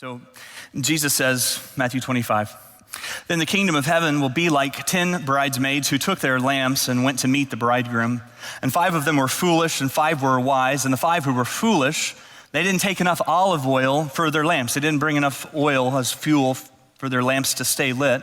So Jesus says, Matthew 25, "Then the kingdom of heaven will be like 10 bridesmaids who took their lamps and went to meet the bridegroom. And 5 of them were foolish and 5 were wise. And the 5 who were foolish, they didn't take enough olive oil for their lamps. They didn't bring enough oil as fuel for their lamps to stay lit.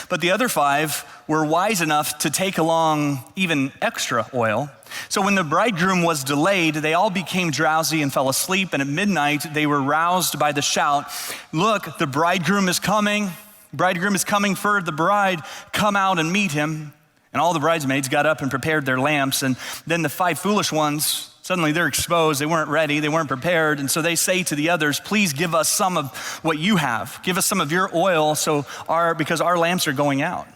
But the other 5 were wise enough to take along even extra oil. So when the bridegroom was delayed, they all became drowsy and fell asleep. And at midnight, they were roused by the shout, 'Look, the bridegroom is coming. The bridegroom is coming for the bride. Come out and meet him.' And all the bridesmaids got up and prepared their lamps. And then the 5 foolish ones, suddenly they're exposed. They weren't ready. They weren't prepared. And so they say to the others, 'Please give us some of what you have. Give us some of your oil because our lamps are going out.'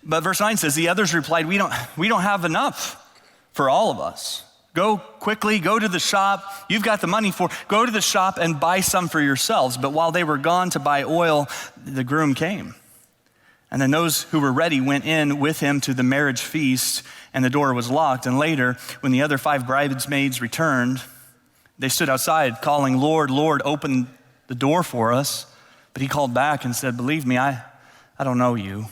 But verse 9 says, the others replied, 'We don't have enough for all of us. Go quickly, go to the shop. You've got the money go to the shop and buy some for yourselves.' But while they were gone to buy oil, the groom came. And then those who were ready went in with him to the marriage feast, and the door was locked. And later, when the other 5 bridesmaids returned, they stood outside calling, 'Lord, Lord, open the door for us.' But he called back and said, 'Believe me, I don't know you.'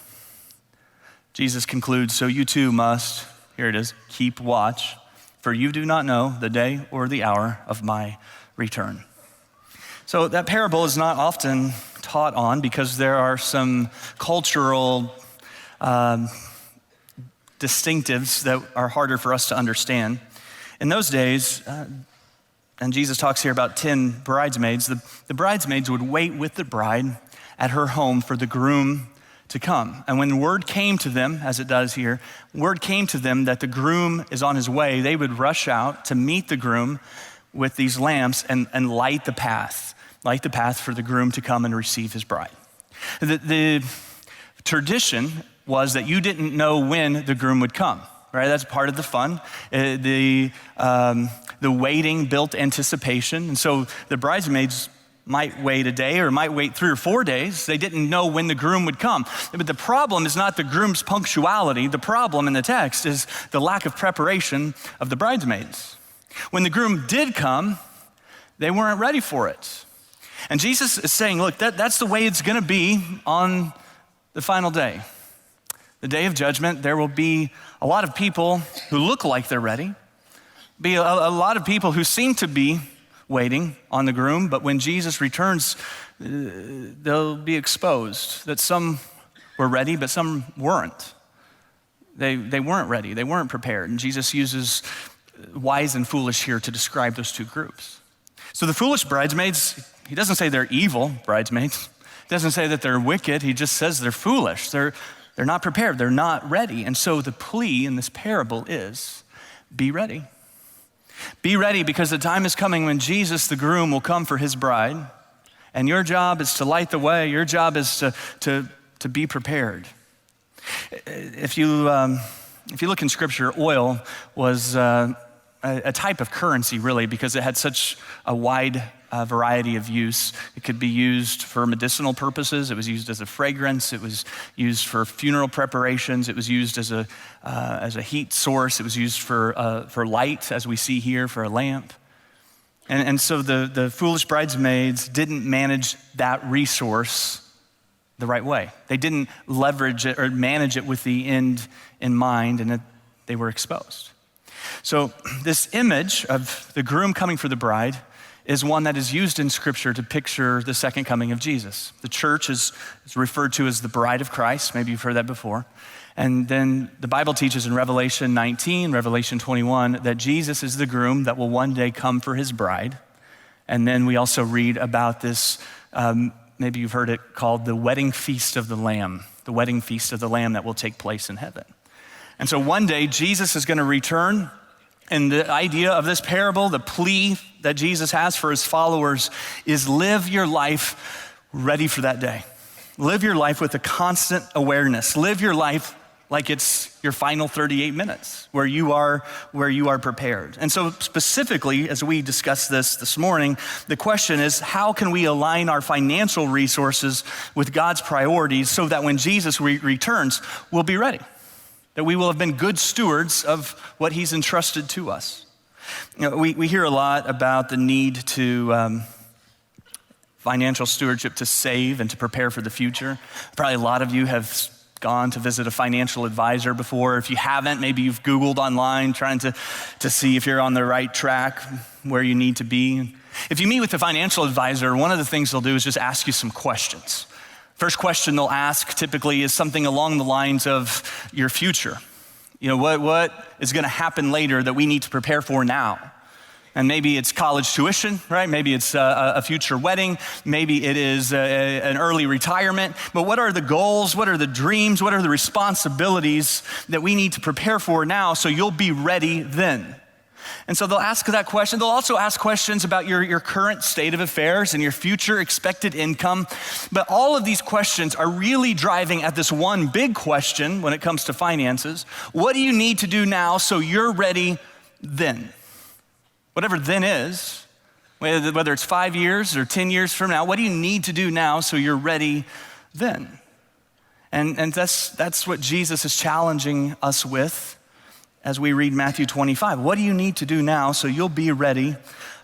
Jesus concludes, 'So you too must,' here it is, 'keep watch, for you do not know the day or the hour of my return.'" So that parable is not often taught on because there are some cultural distinctives that are harder for us to understand. In those days, and Jesus talks here about 10 bridesmaids, the bridesmaids would wait with the bride at her home for the groom to come. And when word came to them, as it does here, word came to them that the groom is on his way, they would rush out to meet the groom with these lamps and light the path for the groom to come and receive his bride. The tradition was that you didn't know when the groom would come, right? That's part of the fun. The waiting built anticipation. And so the bridesmaids might wait a day or might wait 3 or 4 days. They didn't know when the groom would come. But the problem is not the groom's punctuality. The problem in the text is the lack of preparation of the bridesmaids. When the groom did come, they weren't ready for it. And Jesus is saying, look, that's the way it's gonna be on the final day. The day of judgment, there will be a lot of people who look like they're ready, be a lot of people who seem to be waiting on the groom, but when Jesus returns, they'll be exposed that some were ready, but some weren't. They weren't ready, they weren't prepared. And Jesus uses wise and foolish here to describe those 2 groups. So the foolish bridesmaids, he doesn't say they're evil bridesmaids. He doesn't say that they're wicked. He just says they're foolish. They're not prepared. They're not ready. And so the plea in this parable is, be ready. Be ready because the time is coming when Jesus, the groom, will come for his bride. And your job is to light the way. Your job is to be prepared. If you look in Scripture, oil was a type of currency, really, because it had such a wide variety of use. It could be used for medicinal purposes. It was used as a fragrance. It was used for funeral preparations. It was used as a heat source. It was used for light, as we see here, for a lamp. And so the foolish bridesmaids didn't manage that resource the right way. They didn't leverage it or manage it with the end in mind, and they were exposed. So this image of the groom coming for the bride is one that is used in Scripture to picture the second coming of Jesus. The church is referred to as the bride of Christ. Maybe you've heard that before. And then the Bible teaches in Revelation 19, Revelation 21, that Jesus is the groom that will one day come for his bride. And then we also read about this, maybe you've heard it called the wedding feast of the Lamb, the wedding feast of the Lamb that will take place in heaven. And so one day Jesus is gonna return, and the idea of this parable, the plea that Jesus has for his followers is live your life ready for that day. Live your life with a constant awareness. Live your life like it's your final 38 minutes where you are prepared. And so specifically, as we discuss this morning, the question is, how can we align our financial resources with God's priorities so that when Jesus returns, we'll be ready? That we will have been good stewards of what he's entrusted to us. You know, we hear a lot about the need to financial stewardship to save and to prepare for the future. Probably a lot of you have gone to visit a financial advisor before. If you haven't, maybe you've Googled online trying to see if you're on the right track, where you need to be. If you meet with a financial advisor, one of the things they'll do is just ask you some questions. First question they'll ask typically is something along the lines of your future. You know, what is gonna happen later that we need to prepare for now? And maybe it's college tuition, right? Maybe it's a future wedding. Maybe it is an early retirement. But what are the goals? What are the dreams? What are the responsibilities that we need to prepare for now so you'll be ready then? And so they'll ask that question. They'll also ask questions about your current state of affairs and your future expected income. But all of these questions are really driving at this one big question when it comes to finances. What do you need to do now so you're ready then? Whatever then is, whether it's 5 years or 10 years from now, what do you need to do now so you're ready then? And that's what Jesus is challenging us with as we read Matthew 25. What do you need to do now so you'll be ready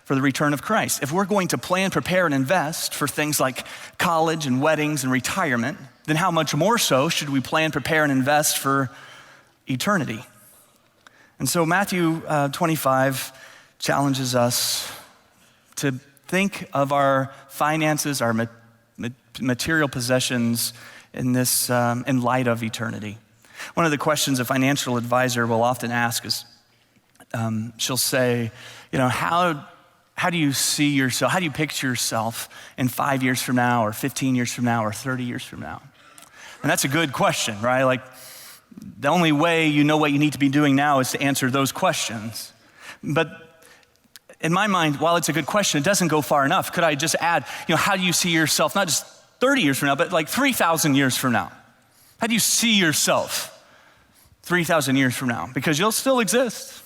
for the return of Christ? If we're going to plan, prepare, and invest for things like college and weddings and retirement, then how much more so should we plan, prepare, and invest for eternity? And so Matthew 25 challenges us to think of our finances, our material possessions in light of eternity. One of the questions a financial advisor will often ask is, she'll say, you know, how do you see yourself? How do you picture yourself in 5 years from now, or 15 years from now, or 30 years from now? And that's a good question, right? Like, the only way you know what you need to be doing now is to answer those questions. But in my mind, while it's a good question, it doesn't go far enough. Could I just add, you know, how do you see yourself, not just 30 years from now, but like 3,000 years from now? How do you see yourself 3,000 years from now? Because you'll still exist.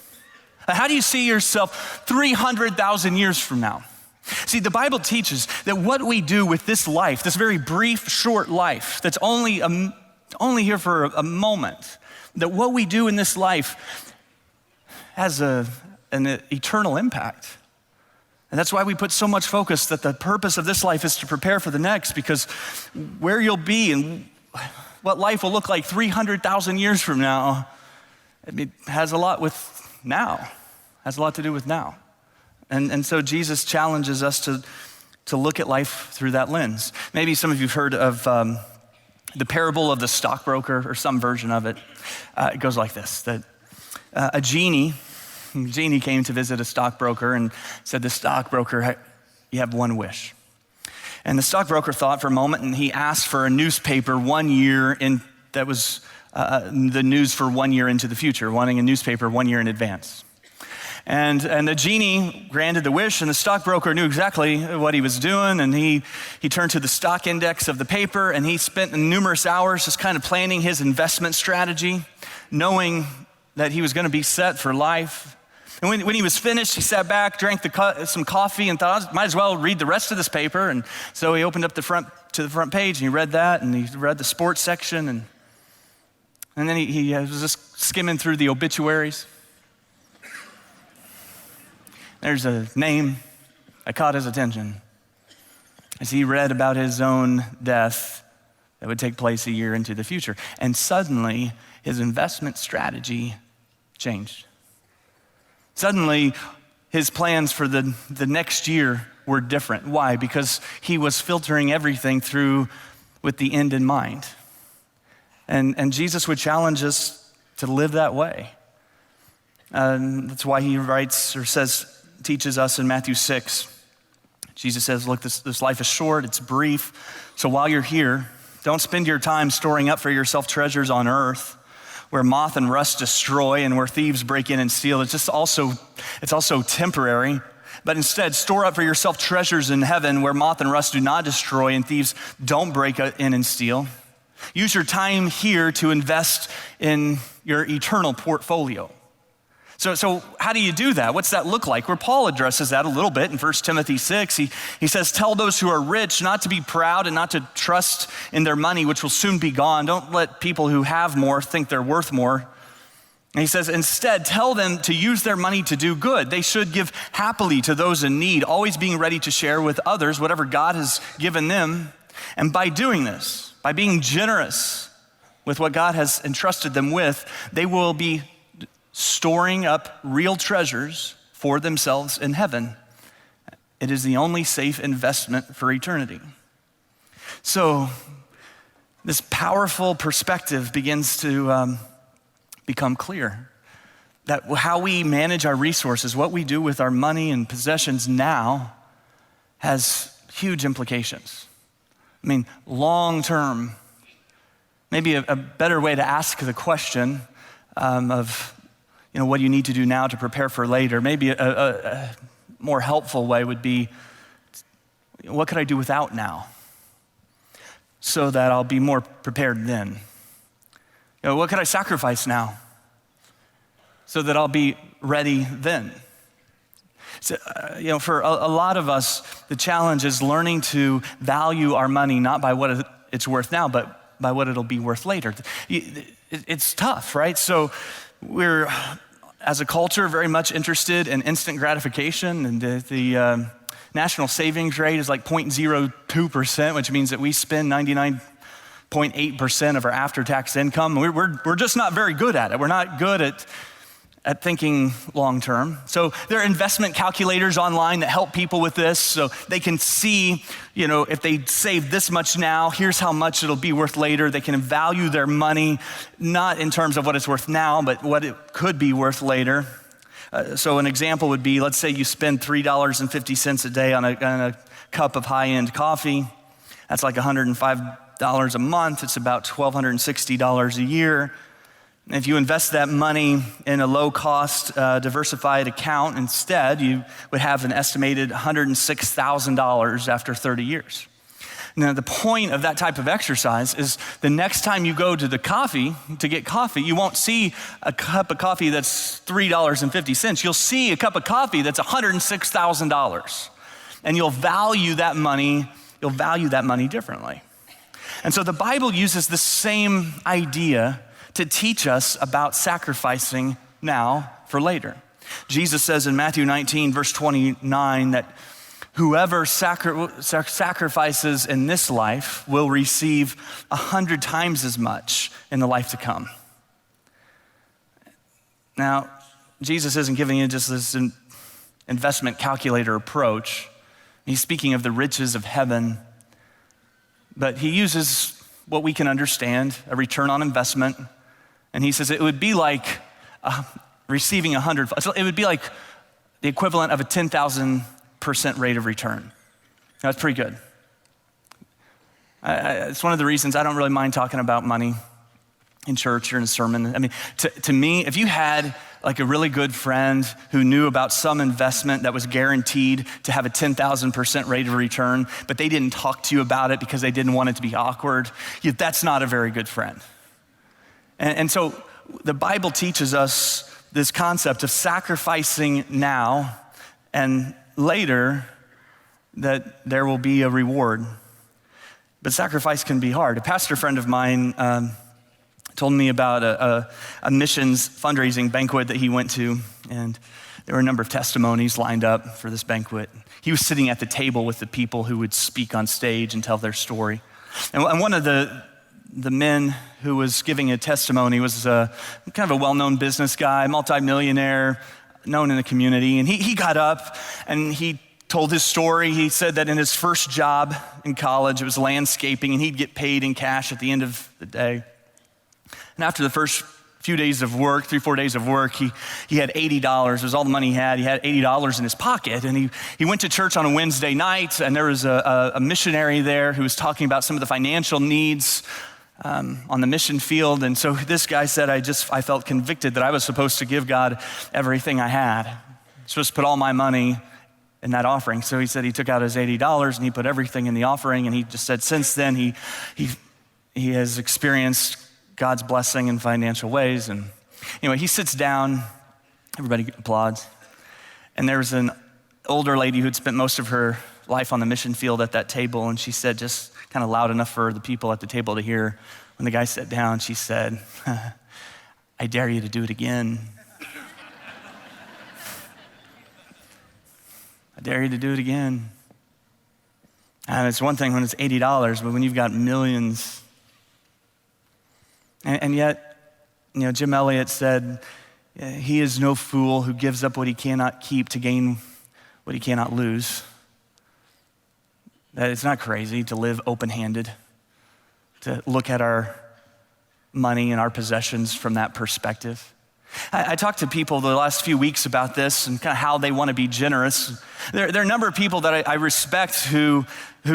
How do you see yourself 300,000 years from now? See, the Bible teaches that what we do with this life, this very brief, short life, that's only here for a moment, that what we do in this life has an eternal impact. And that's why we put so much focus that the purpose of this life is to prepare for the next, because where you'll be and what life will look like 300,000 years from now, it has a lot with now, has a lot to do with now. And so Jesus challenges us to look at life through that lens. Maybe some of you have heard of the parable of the stockbroker, or some version of it. It goes like this, that a genie came to visit a stockbroker and said, the stockbroker, you have one wish. And the stockbroker thought for a moment, and he asked for a newspaper 1 year in, that was the news for 1 year into the future, wanting a newspaper 1 year in advance. And the genie granted the wish, and the stockbroker knew exactly what he was doing, and he turned to the stock index of the paper, and he spent numerous hours just kind of planning his investment strategy, knowing that he was going to be set for life. And when he was finished, he sat back, drank some coffee, and thought, might as well read the rest of this paper. And so he opened up the front page, and he read that, and he read the sports section, and then he was just skimming through the obituaries. There's a name that caught his attention as he read about his own death that would take place a year into the future. And suddenly, his investment strategy changed. Suddenly, his plans for the next year were different. Why? Because he was filtering everything through with the end in mind. And Jesus would challenge us to live that way. That's why he writes or teaches us in Matthew 6. Jesus says, look, this life is short, it's brief. So while you're here, don't spend your time storing up for yourself treasures on earth, where moth and rust destroy and where thieves break in and steal. It's also temporary. But instead, store up for yourself treasures in heaven, where moth and rust do not destroy and thieves don't break in and steal. Use your time here to invest in your eternal portfolio. So how do you do that? What's that look like? Where Paul addresses that a little bit in 1 Timothy 6. He says, tell those who are rich not to be proud and not to trust in their money, which will soon be gone. Don't let people who have more think they're worth more. And he says, instead, tell them to use their money to do good. They should give happily to those in need, always being ready to share with others whatever God has given them. And by doing this, by being generous with what God has entrusted them with, they will be storing up real treasures for themselves in heaven. It is the only safe investment for eternity. So this powerful perspective begins to become clear, that how we manage our resources, what we do with our money and possessions now has huge implications. I mean, long term, maybe a better way to ask the question of, what you need to do now to prepare for later. Maybe a more helpful way would be, what could I do without now so that I'll be more prepared then? What could I sacrifice now so that I'll be ready then? So, for a lot of us, the challenge is learning to value our money not by what it's worth now, but by what it'll be worth later. It's tough, right? So we're, as a culture, very much interested in instant gratification, and the national savings rate is like 0.02%, which means that we spend 99.8% of our after-tax income. We're just not very good at it. We're not good at thinking long term. So there are investment calculators online that help people with this, so they can see, if they save this much now, here's how much it'll be worth later. They can value their money, not in terms of what it's worth now, but what it could be worth later. So an example would be, let's say you spend $3.50 a day on a cup of high-end coffee. That's like $105 a month. It's about $1,260 a year. If you invest that money in a low-cost, diversified account instead, you would have an estimated $106,000 after 30 years. Now, the point of that type of exercise is the next time you go to get coffee, you won't see a cup of coffee that's $3.50. You'll see a cup of coffee that's $106,000. And you'll value that money differently. And so the Bible uses the same idea to teach us about sacrificing now for later. Jesus says in Matthew 19, verse 29, that whoever sacrifices in this life will receive 100 times as much in the life to come. Now, Jesus isn't giving you just this investment calculator approach. He's speaking of the riches of heaven, but he uses what we can understand, a return on investment. And he says it would be like receiving 100. It would be like the equivalent of a 10,000% rate of return. That's pretty good. It's one of the reasons I don't really mind talking about money in church or in a sermon. I mean, to me, if you had like a really good friend who knew about some investment that was guaranteed to have a 10,000% rate of return, but they didn't talk to you about it because they didn't want it to be awkward, that's not a very good friend. And so the Bible teaches us this concept of sacrificing now and later that there will be a reward. But sacrifice can be hard. A pastor friend of mine told me about a missions fundraising banquet that he went to, and there were a number of testimonies lined up for this banquet. He was sitting at the table with the people who would speak on stage and tell their story. And one of the men who was giving a testimony was kind of a well-known business guy, multimillionaire, known in the community. And he got up and he told his story. He said that in his first job in college, it was landscaping, and he'd get paid in cash at the end of the day. And after the first few days of work, 3-4 days of work, he had $80. It was all the money he had. He had $80 in his pocket. And he went to church on a Wednesday night, and there was a missionary there who was talking about some of the financial needs on the mission field. And so this guy said, I felt convicted that I was supposed to give God everything I had. I was supposed to put all my money in that offering. So he said he took out his $80 and he put everything in the offering. And he just said since then he has experienced God's blessing in financial ways. And anyway, he sits down, everybody applauds. And there was an older lady who'd spent most of her life on the mission field at that table. And she said, just kind of loud enough for the people at the table to hear, when the guy sat down, she said, I dare you to do it again. I dare you to do it again. And it's one thing when it's $80, but when you've got millions. And yet, Jim Elliot said, he is no fool who gives up what he cannot keep to gain what he cannot lose. That it's not crazy to live open-handed, to look at our money and our possessions from that perspective. I talked to people the last few weeks about this and kind of how they want to be generous. There are a number of people that I respect who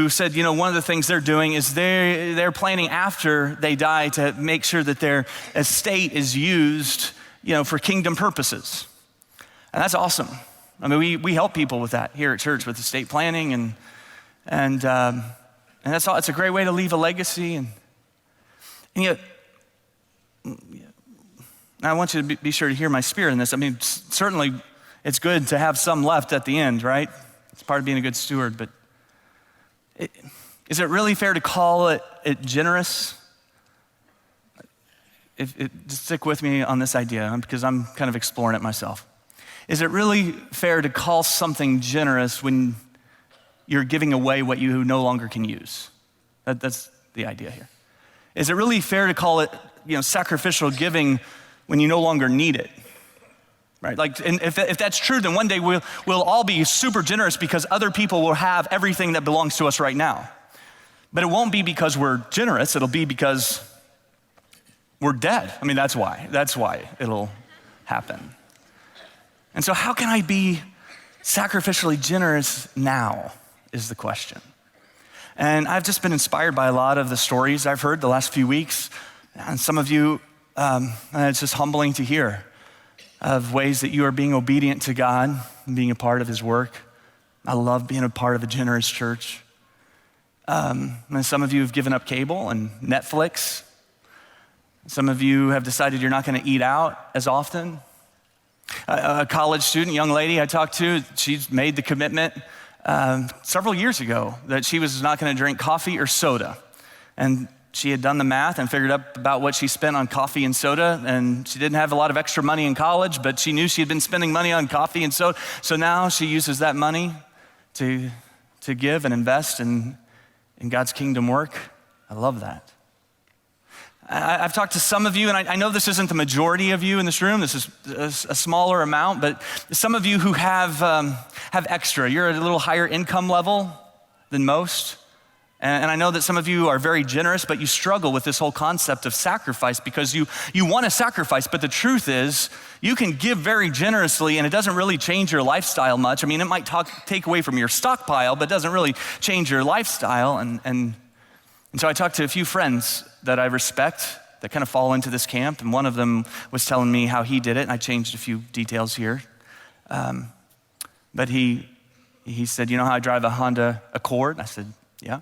said, one of the things they're doing is they're planning after they die to make sure that their estate is used, for kingdom purposes. And that's awesome. I mean, we help people with that here at church with estate planning and that's all. It's a great way to leave a legacy and yet. I want you to be sure to hear my spirit in this. I mean, certainly it's good to have some left at the end, right? It's part of being a good steward, but is it really fair to call it generous? Just stick with me on this idea because I'm kind of exploring it myself. Is it really fair to call something generous when you're giving away what you no longer can use? That's the idea here. Is it really fair to call it, sacrificial giving when you no longer need it, right? And if that's true, then one day we'll all be super generous because other people will have everything that belongs to us right now. But it won't be because we're generous, it'll be because we're dead. I mean, that's why it'll happen. And so how can I be sacrificially generous now is the question. And I've just been inspired by a lot of the stories I've heard the last few weeks. And some of you, it's just humbling to hear of ways that you are being obedient to God and being a part of his work. I love being a part of a generous church. And some of you have given up cable and Netflix. Some of you have decided you're not going to eat out as often. A college student, young lady I talked to, she's made the commitment several years ago that she was not going to drink coffee or soda. And she had done the math and figured out about what she spent on coffee and soda, and she didn't have a lot of extra money in college, but she knew she had been spending money on coffee and soda. So now she uses that money to give and invest in God's kingdom work. I love that. I've talked to some of you, and I know this isn't the majority of you in this room. This is a smaller amount, but some of you who have extra. You're at a little higher income level than most. And I know that some of you are very generous, but you struggle with this whole concept of sacrifice because you want to sacrifice, but the truth is you can give very generously and it doesn't really change your lifestyle much. I mean, it might take away from your stockpile, but it doesn't really change your lifestyle. And so I talked to a few friends that I respect that kind of fall into this camp, and one of them was telling me how he did it, and I changed a few details here. But he said, you know how I drive a Honda Accord? I said, yeah.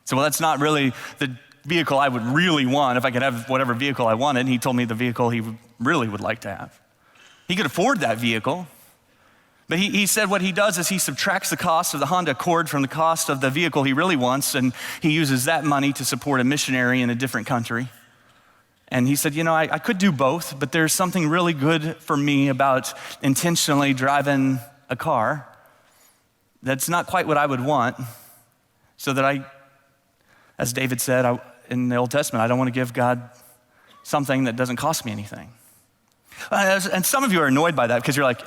So, well, that's not really the vehicle I would really want if I could have whatever vehicle I wanted. And he told me the vehicle he really would like to have. He could afford that vehicle. But he said what he does is he subtracts the cost of the Honda Accord from the cost of the vehicle he really wants, and he uses that money to support a missionary in a different country. And he said, I could do both, but there's something really good for me about intentionally driving a car that's not quite what I would want, so that as David said in the Old Testament, I don't want to give God something that doesn't cost me anything. And some of you are annoyed by that because you're like,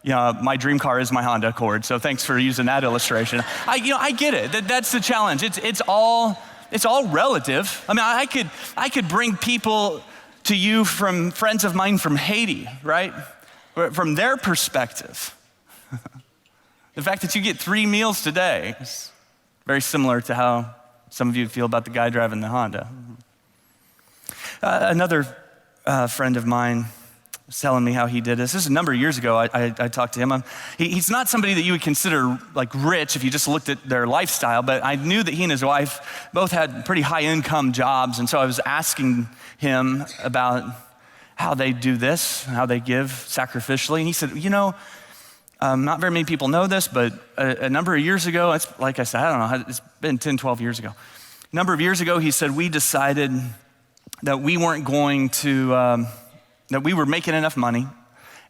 my dream car is my Honda Accord, so thanks for using that illustration. I get it. That's the challenge. It's all relative. I mean, I could bring people to you from friends of mine from Haiti, right? From their perspective. The fact that you get 3 meals today is very similar to how some of you feel about the guy driving the Honda. Another friend of mine was telling me how he did this. This is a number of years ago. I talked to him. He's not somebody that you would consider like rich if you just looked at their lifestyle, but I knew that he and his wife both had pretty high income jobs, and so I was asking him about how they do this, how they give sacrificially, and he said, not very many people know this, but a number of years ago, it's like I said, I don't know, it's been 10, 12 years ago. A number of years ago, he said, we decided that we weren't going to that we were making enough money,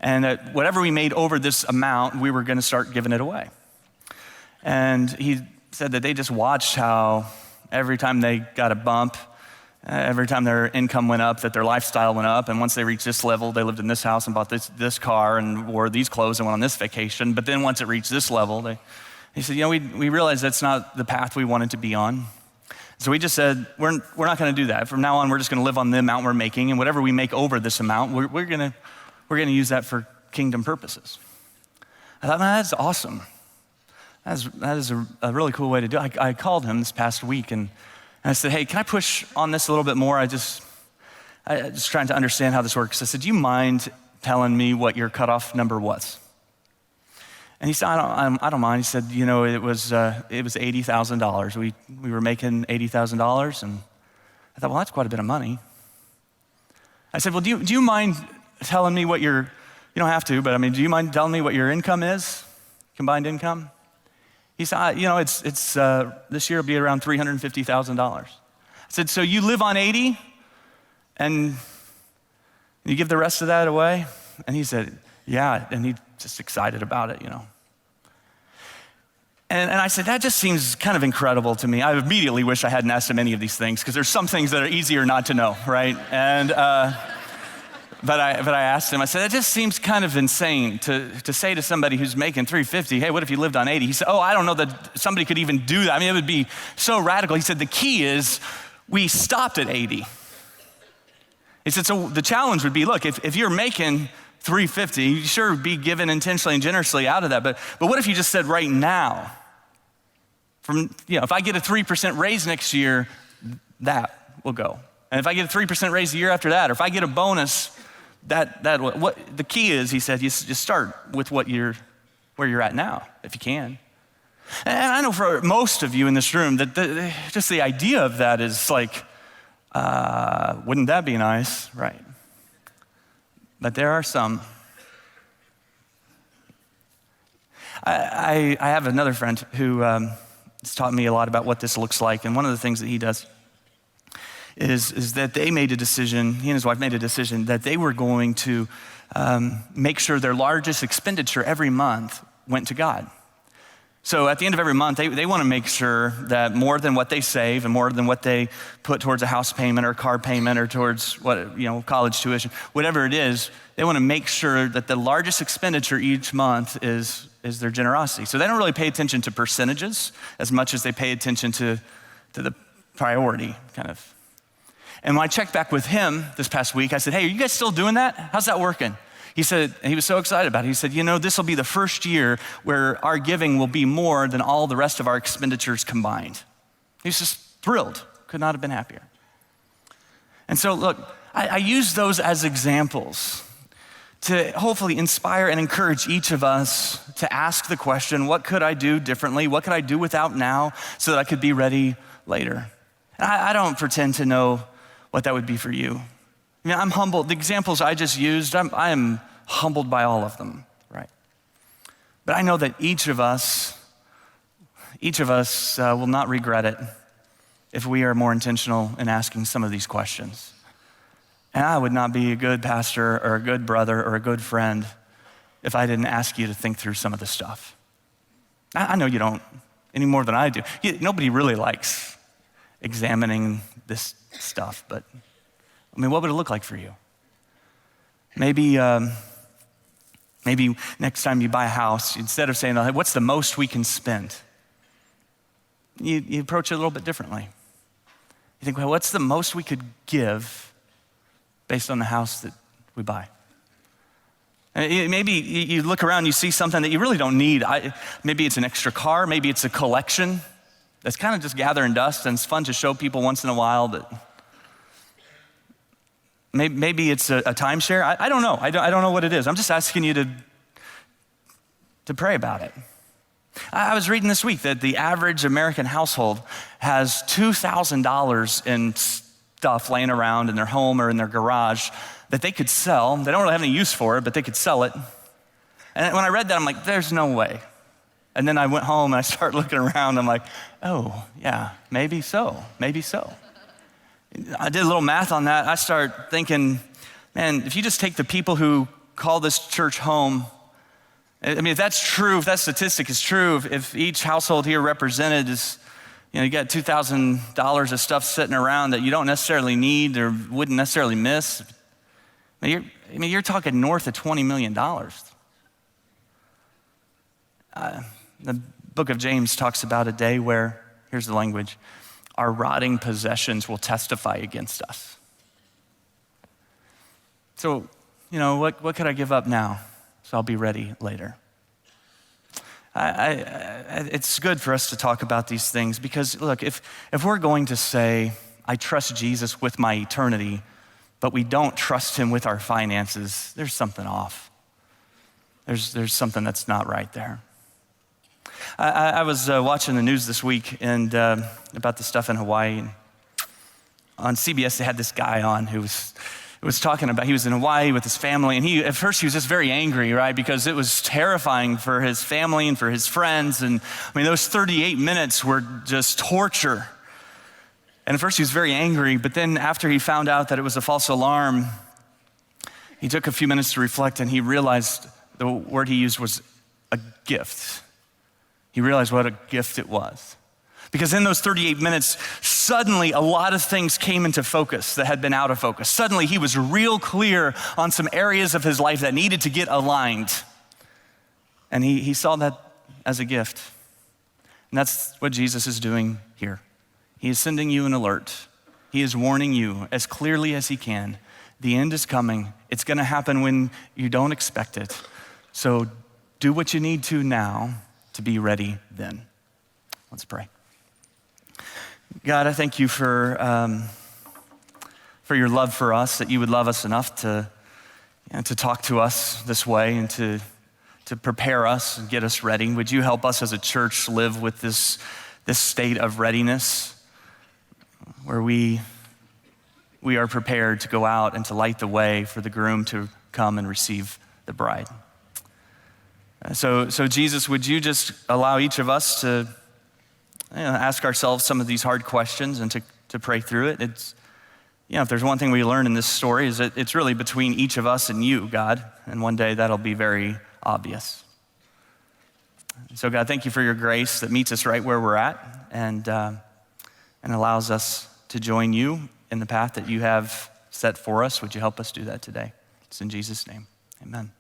and that whatever we made over this amount, we were gonna start giving it away. And he said that they just watched how every time they got a bump, every time their income went up, that their lifestyle went up, and once they reached this level, they lived in this house and bought this car and wore these clothes and went on this vacation. But then once it reached this level, he said, we realized that's not the path we wanted to be on. So we just said, we're not gonna do that. From now on, we're just gonna live on the amount we're making, and whatever we make over this amount, we're gonna use that for kingdom purposes. I thought, man, that's awesome. That is a really cool way to do it. I called him this past week and I said, hey, can I push on this a little bit more? I just trying to understand how this works. I said, do you mind telling me what your cutoff number was? And he said, I don't mind. He said, it was $80,000. We were making $80,000, and I thought, well, that's quite a bit of money. I said, well, do you mind telling me what you don't have to, but do you mind telling me what your income is, combined income? He said, it's this year it'll be around $350,000. I said, so you live on 80 and you give the rest of that away? And he said, yeah, and he's just excited about it, And I said, that just seems kind of incredible to me. I immediately wish I hadn't asked him any of these things, because there's some things that are easier not to know, right? And but I asked him, I said, it just seems kind of insane to say to somebody who's making $350, hey, what if you lived on 80? He said, oh, I don't know that somebody could even do that. It would be so radical. He said, the key is we stopped at 80. He said, so the challenge would be, look, if you're making $350, you sure be given intentionally and generously out of that. But what if you just said right now, if I get a 3% raise next year, that will go. And if I get a 3% raise the year after that, or if I get a bonus, what the key is, he said, you just start with where you're at now, if you can. And I know for most of you in this room that just the idea of that is like, wouldn't that be nice, right? But there are some. I have another friend who has taught me a lot about what this looks like, and one of the things that he does is that they made a decision, he and his wife made a decision that they were going to make sure their largest expenditure every month went to God. So at the end of every month, they want to make sure that more than what they save and more than what they put towards a house payment or a car payment or towards college tuition, whatever it is, they want to make sure that the largest expenditure each month is their generosity. So they don't really pay attention to percentages as much as they pay attention to the priority kind of. And when I checked back with him this past week, I said, hey, are you guys still doing that? How's that working? He said, and he was so excited about it. He said, this will be the first year where our giving will be more than all the rest of our expenditures combined. He was just thrilled, could not have been happier. And so look, I use those as examples to hopefully inspire and encourage each of us to ask the question, what could I do differently? What could I do without now so that I could be ready later? And I don't pretend to know what that would be for you. I'm humbled. The examples I just used, I am humbled by all of them, right? But I know that each of us will not regret it if we are more intentional in asking some of these questions. And I would not be a good pastor or a good brother or a good friend if I didn't ask you to think through some of this stuff. I know you don't any more than I do. Nobody really likes examining this stuff, but what would it look like for you? Maybe next time you buy a house, instead of saying, hey, what's the most we can spend? You approach it a little bit differently. You think, well, what's the most we could give based on the house that we buy? And maybe you look around, you see something that you really don't need. Maybe it's an extra car, maybe it's a collection that's kind of just gathering dust and it's fun to show people once in a while, but maybe it's a timeshare. I don't know. I don't know what it is. I'm just asking you to pray about it. I was reading this week that the average American household has $2,000 in stuff laying around in their home or in their garage that they could sell. They don't really have any use for it, but they could sell it. And when I read that, I'm like, there's no way. And then I went home and I started looking around. I'm like, oh, yeah, maybe so. I did a little math on that. I start thinking man, if you just take the people who call this church home, I mean, if that's true, if that statistic is true, if each household here represented is, you got $2,000 of stuff sitting around that you don't necessarily need or wouldn't necessarily miss, you're talking north of $20 million. The book of James talks about a day where, here's the language, our rotting possessions will testify against us. So, what could I give up now so I'll be ready later? It's good for us to talk about these things because, look, if we're going to say, I trust Jesus with my eternity, but we don't trust him with our finances, there's something off. There's something that's not right there. I was watching the news this week and about the stuff in Hawaii. On CBS, they had this guy on who was talking about, he was in Hawaii with his family, and at first he was just very angry, right? Because it was terrifying for his family and for his friends. And those 38 minutes were just torture. And at first he was very angry, but then after he found out that it was a false alarm, he took a few minutes to reflect and he realized the word he used was a gift. He realized what a gift it was. Because in those 38 minutes, suddenly a lot of things came into focus that had been out of focus. Suddenly he was real clear on some areas of his life that needed to get aligned. And he saw that as a gift. And that's what Jesus is doing here. He is sending you an alert. He is warning you as clearly as he can. The end is coming. It's gonna happen when you don't expect it. So do what you need to now to be ready then. Let's pray. God, I thank you for your love for us, that you would love us enough to talk to us this way and to prepare us and get us ready. Would you help us as a church live with this state of readiness where we are prepared to go out and to light the way for the groom to come and receive the bride. So Jesus, would you just allow each of us to ask ourselves some of these hard questions and to pray through it. It's, if there's one thing we learn in this story is that it's really between each of us and you, God, and one day that'll be very obvious. So God, thank you for your grace that meets us right where we're at and allows us to join you in the path that you have set for us. Would you help us do that today? It's in Jesus' name, amen.